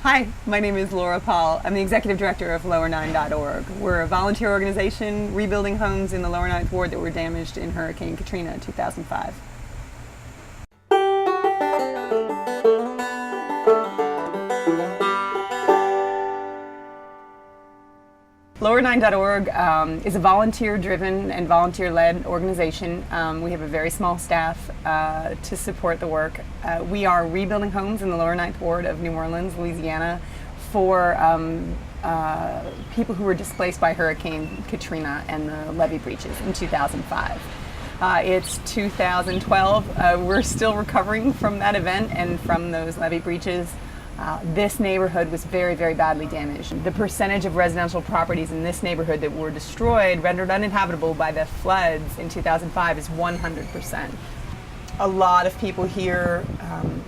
Hi, my name is Laura Paul. I'm the executive director of Lowernine.org. We're a volunteer organization rebuilding homes in the Lower Ninth Ward that were damaged in Hurricane Katrina in 2005. Lowernine.org is a volunteer-driven and volunteer-led organization. We have a very small staff to support the work. We are rebuilding homes in the Lower Ninth Ward of New Orleans, Louisiana, for people who were displaced by Hurricane Katrina and the levee breaches in 2005. It's 2012. We're still recovering from that event and from those levee breaches. This neighborhood was very, very badly damaged. The percentage of residential properties in this neighborhood that were destroyed, rendered uninhabitable by the floods in 2005 is 100%. A lot of people here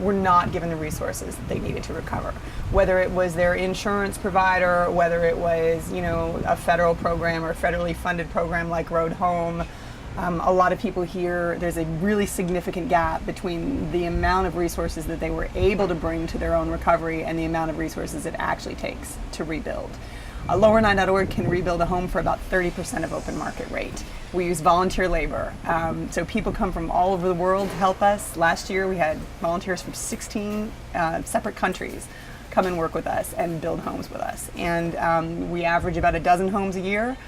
were not given the resources that they needed to recover. Whether it was their insurance provider, whether it was, a federal program or a federally funded program like Road Home. A lot of people here, there's a really significant gap between the amount of resources that they were able to bring to their own recovery and the amount of resources it actually takes to rebuild. Lowernine.org can rebuild a home for about 30% of open market rate. We use volunteer labor, so people come from all over the world to help us. Last year we had volunteers from 16 separate countries come and work with us and build homes with us. And we average about a dozen homes a year.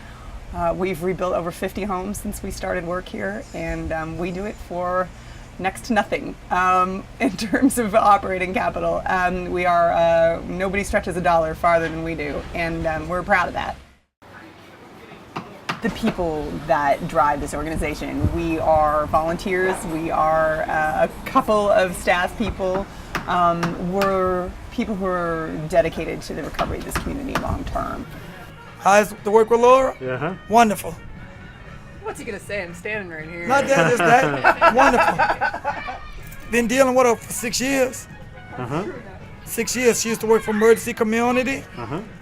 We've rebuilt over 50 homes since we started work here, and we do it for next to nothing in terms of operating capital. Nobody stretches a dollar farther than we do, and we're proud of that. The people that drive this organization, we are volunteers, we are a couple of staff people. We're people who are dedicated to the recovery of this community long term. How's the work with Laura? Yeah. Wonderful. What's he gonna say? I'm standing right here. Not that, just that. Wonderful. Been dealing with her for 6 years. 6 years. She used to work for Emergency Community,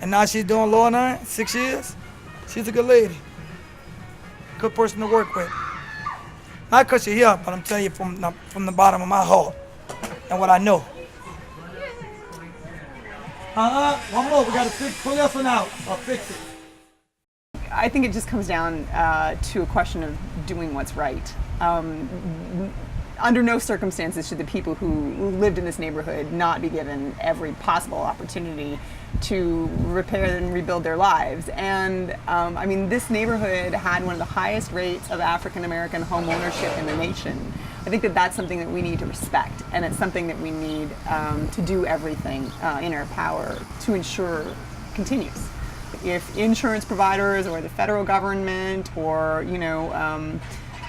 and now she's doing Lowernine. 6 years. She's a good lady. Good person to work with. Not because you're here, but I'm telling you from the bottom of my heart and what I know. One more. We gotta pull this one out. I'll fix it. I think it just comes down to a question of doing what's right. Under no circumstances should the people who lived in this neighborhood not be given every possible opportunity to repair and rebuild their lives. And this neighborhood had one of the highest rates of African American home ownership in the nation. I think that that's something that we need to respect, and it's something that we need to do everything in our power to ensure continues. If insurance providers or the federal government or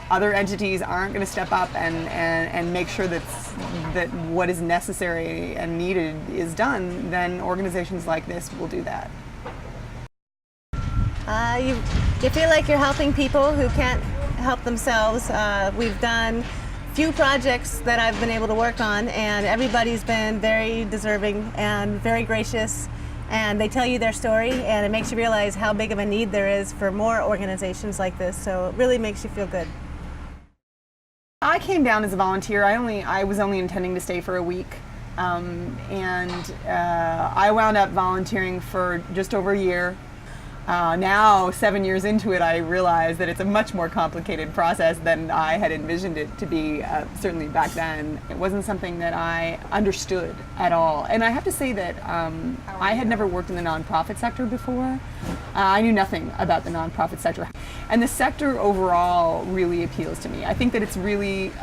other entities aren't going to step up and make sure that what is necessary and needed is done, then organizations like this will do that. You feel like you're helping people who can't help themselves. We've done few projects that I've been able to work on, and everybody's been very deserving and very gracious, and they tell you their story, and it makes you realize how big of a need there is for more organizations like this, so it really makes you feel good. I came down as a volunteer. I was only intending to stay for a week, I wound up volunteering for just over a year. Now, 7 years into it, I realize that it's a much more complicated process than I had envisioned it to be, certainly back then. It wasn't something that I understood at all. And I have to say that I had never worked in the nonprofit sector before. I knew nothing about the nonprofit sector. And the sector overall really appeals to me. I think that it's really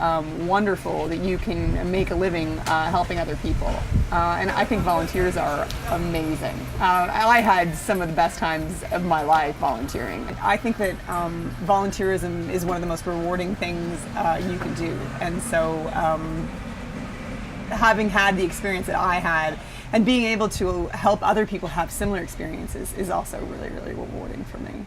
wonderful that you can make a living helping other people. And I think volunteers are amazing. I had some of the best times of my life volunteering. I think that volunteerism is one of the most rewarding things you can do. And so having had the experience that I had and being able to help other people have similar experiences is also really, really rewarding for me.